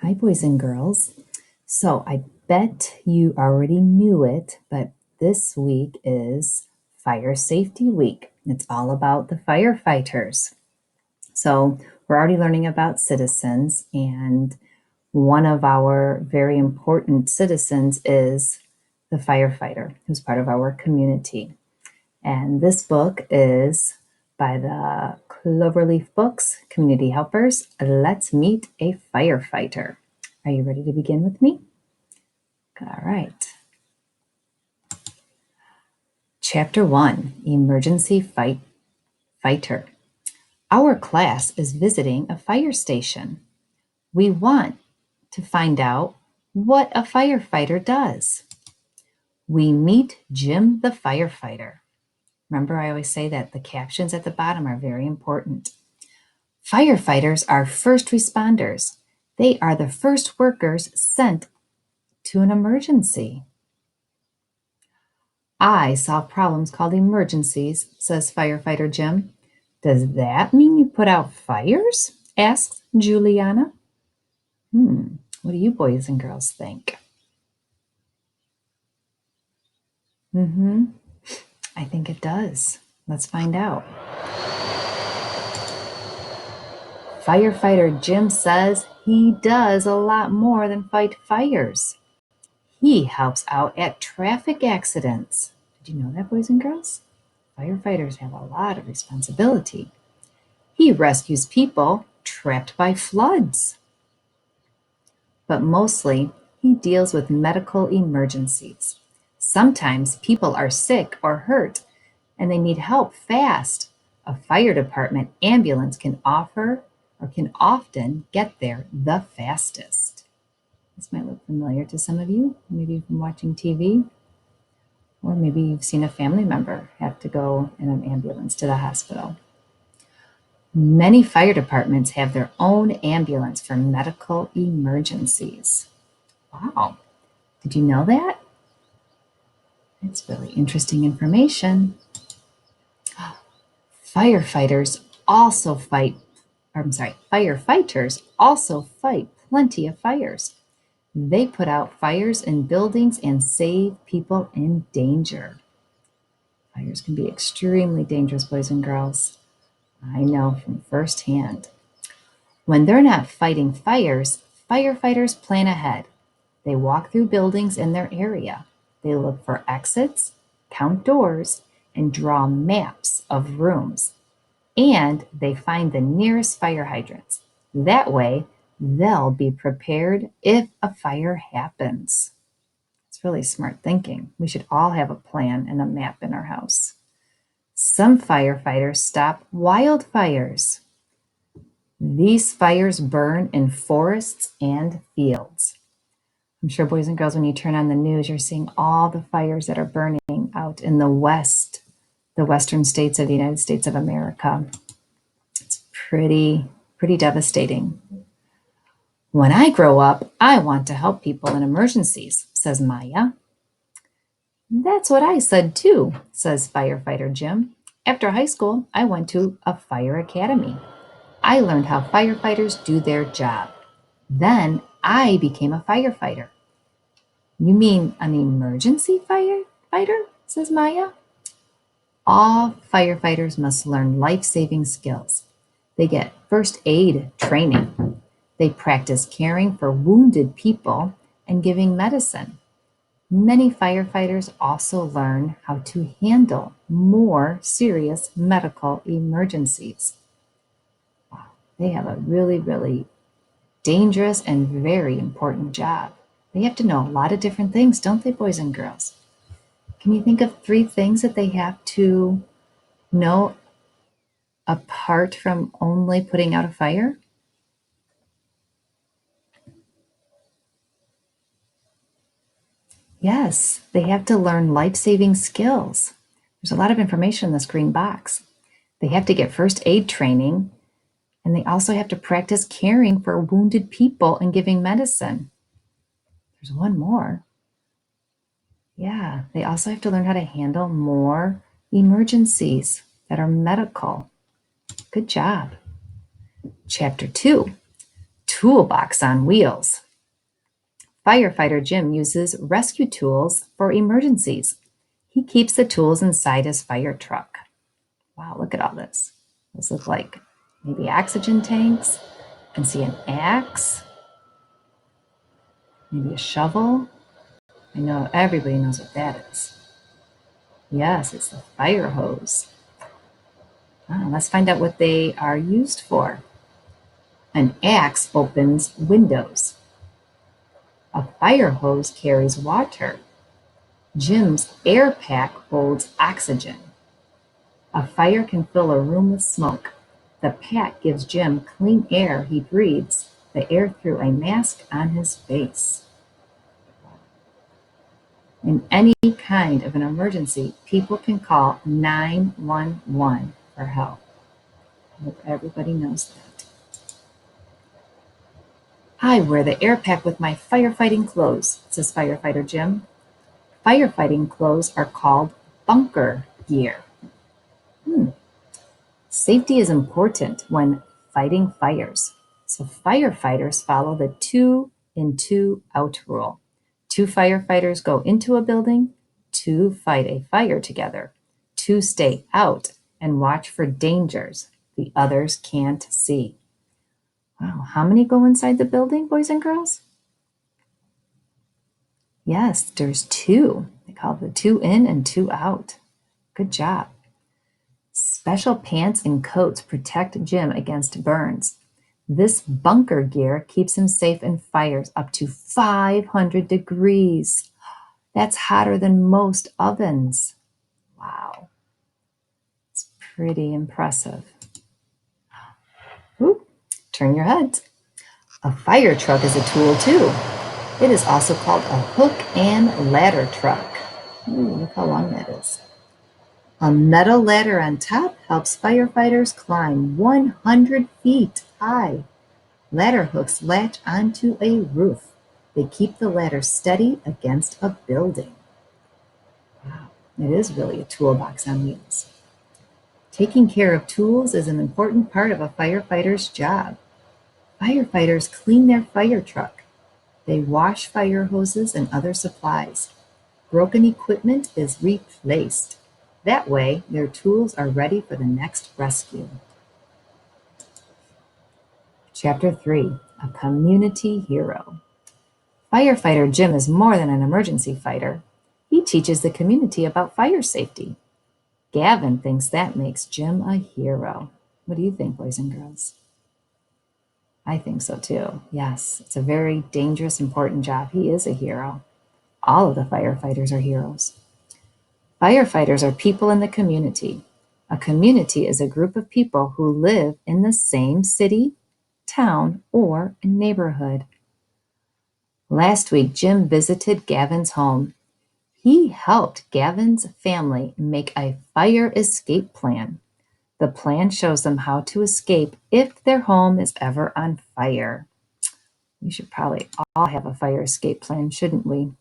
Hi, boys and girls. So I bet you already knew it, but this week is Fire Safety Week. It's all about the firefighters. So we're already learning about citizens, and one of our very important citizens is the firefighter, who's part of our community. And this book is by the Cloverleaf Books, Community Helpers. Let's Meet a Firefighter. Are you ready to begin with me? All right. Chapter 1, Emergency Fighter. Our class is visiting a fire station. We want to find out what a firefighter does. We meet Jim the firefighter. Remember, I always say that the captions at the bottom are very important. Firefighters are first responders. They are the first workers sent to an emergency. I solve problems called emergencies, says firefighter Jim. Does that mean you put out fires? Asks Juliana. What do you boys and girls think? I think it does. Let's find out. Firefighter Jim says he does a lot more than fight fires. He helps out at traffic accidents. Did you know that, boys and girls? Firefighters have a lot of responsibility. He rescues people trapped by floods. But mostly, he deals with medical emergencies. Sometimes people are sick or hurt and they need help fast. A fire department ambulance can often get there the fastest. This might look familiar to some of you, maybe from watching TV, or maybe you've seen a family member have to go in an ambulance to the hospital. Many fire departments have their own ambulance for medical emergencies. Wow, did you know that? It's really interesting information. Firefighters also fight plenty of fires. They put out fires in buildings and save people in danger. Fires can be extremely dangerous, boys and girls. I know from firsthand. When they're not fighting fires, firefighters plan ahead. They walk through buildings in their area. They look for exits, count doors, and draw maps of rooms. And they find the nearest fire hydrants. That way, they'll be prepared if a fire happens. It's really smart thinking. We should all have a plan and a map in our house. Some firefighters stop wildfires. These fires burn in forests and fields. I'm sure, boys and girls, when you turn on the news, you're seeing all the fires that are burning out in the western states of the United States of America. It's pretty devastating. When I grow up, I want to help people in emergencies, says Maya. That's what I said too, says firefighter Jim. After high school, I went to a fire academy. I learned how firefighters do their job. Then I became a firefighter. You mean an emergency firefighter? Says Maya. All firefighters must learn life-saving skills. They get first aid training. They practice caring for wounded people and giving medicine. Many firefighters also learn how to handle more serious medical emergencies. Wow, they have a really dangerous and very important job. They have to know a lot of different things, don't they, boys and girls? Can you think of 3 things that they have to know apart from only putting out a fire? Yes, they have to learn life-saving skills. There's a lot of information in this green box. They have to get first aid training, and they also have to practice caring for wounded people and giving medicine. There's one more. Yeah, they also have to learn how to handle more emergencies that are medical. Good job. Chapter 2, toolbox on wheels. Firefighter Jim uses rescue tools for emergencies. He keeps the tools inside his fire truck. Wow, look at all this. Those look like maybe oxygen tanks. You can see an axe, maybe a shovel. I know everybody knows what that is. Yes, it's the fire hose. Let's find out what they are used for. An axe opens windows. A fire hose carries water. Jim's air pack holds oxygen. A fire can fill a room with smoke. The pack gives Jim clean air he breathes, the air through a mask on his face. In any kind of an emergency, people can call 911 for help. I hope everybody knows that. I wear the air pack with my firefighting clothes, says Firefighter Jim. Firefighting clothes are called bunker gear. Safety is important when fighting fires. So firefighters follow the 2 in 2 out rule. 2 firefighters go into a building, 2 fight a fire together, 2 stay out and watch for dangers the others can't see. Wow, how many go inside the building, boys and girls? Yes, there's 2. They call it the 2 in and 2 out. Good job. Special pants and coats protect Jim against burns. This bunker gear keeps him safe in fires up to 500 degrees. That's hotter than most ovens. Wow. It's pretty impressive. Ooh, turn your heads. A fire truck is a tool too. It is also called a hook and ladder truck. Ooh, look how long that is. A metal ladder on top helps firefighters climb 100 feet high. Ladder hooks latch onto a roof. They keep the ladder steady against a building. Wow, it is really a toolbox on wheels. Taking care of tools is an important part of a firefighter's job. Firefighters clean their fire truck. They wash fire hoses and other supplies. Broken equipment is replaced. That way, their tools are ready for the next rescue. Chapter 3, A Community Hero. Firefighter Jim is more than an emergency fighter. He teaches the community about fire safety. Gavin thinks that makes Jim a hero. What do you think, boys and girls? I think so too. Yes, it's a very dangerous, important job. He is a hero. All of the firefighters are heroes. Firefighters are people in the community. A community is a group of people who live in the same city, town, or neighborhood. Last week, Jim visited Gavin's home. He helped Gavin's family make a fire escape plan. The plan shows them how to escape if their home is ever on fire. We should probably all have a fire escape plan, shouldn't we?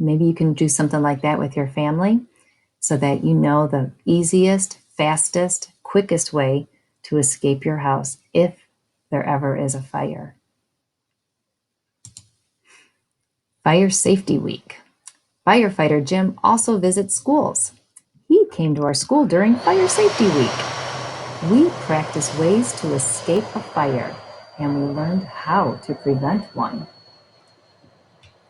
Maybe you can do something like that with your family so that you know the easiest, fastest, quickest way to escape your house if there ever is a fire. Fire Safety Week. Firefighter Jim also visits schools. He came to our school during Fire Safety Week. We practiced ways to escape a fire, and we learned how to prevent one.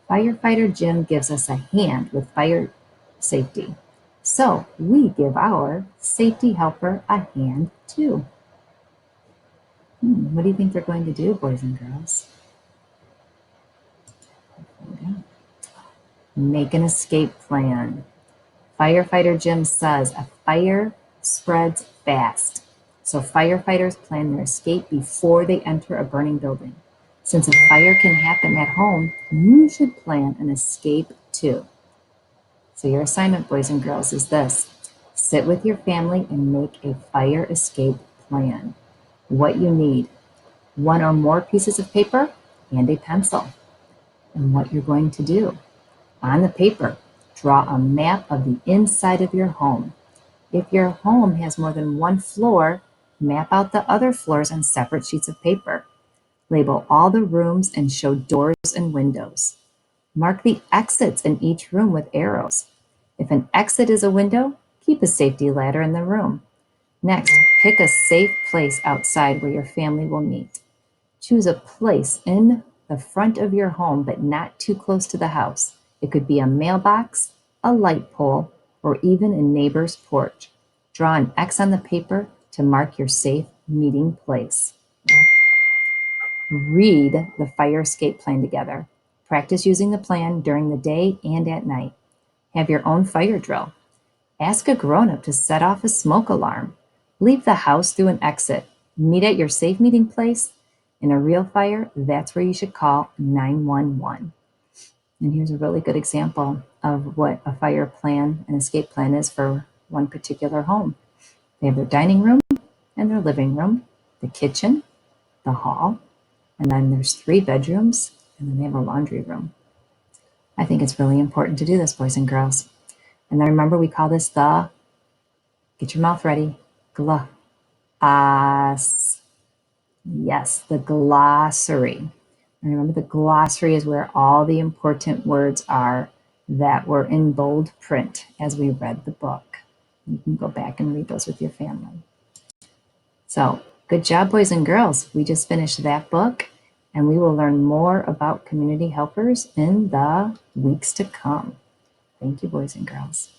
Firefighter Jim gives us a hand with fire safety, so we give our safety helper a hand too. What do you think they're going to do, boys and girls? Make an escape plan. Firefighter Jim says a fire spreads fast, so firefighters plan their escape before they enter a burning building. Since a fire can happen at home, you should plan an escape too. So your assignment, boys and girls, is this. Sit with your family and make a fire escape plan. What you need: 1 or more pieces of paper and a pencil. And what you're going to do. On the paper, draw a map of the inside of your home. If your home has more than 1 floor, map out the other floors on separate sheets of paper. Label all the rooms and show doors and windows. Mark the exits in each room with arrows. If an exit is a window, keep a safety ladder in the room. Next, pick a safe place outside where your family will meet. Choose a place in the front of your home, but not too close to the house. It could be a mailbox, a light pole, or even a neighbor's porch. Draw an X on the paper to mark your safe meeting place. Read the fire escape plan together. Practice using the plan during the day and at night. Have your own fire drill. Ask a grown-up to set off a smoke alarm. Leave the house through an exit. Meet at your safe meeting place. In a real fire, that's where you should call 911. And here's a really good example of what a fire plan and escape plan is for one particular home. They have their dining room and their living room, the kitchen, the hall, and then there's 3 bedrooms, and then they have a laundry room. I think it's really important to do this, boys and girls. And then remember, we call this the, get your mouth ready, yes, the glossary. And remember, the glossary is where all the important words are that were in bold print as we read the book. You can go back and read those with your family. So, good job, boys and girls. We just finished that book, and we will learn more about community helpers in the weeks to come. Thank you, boys and girls.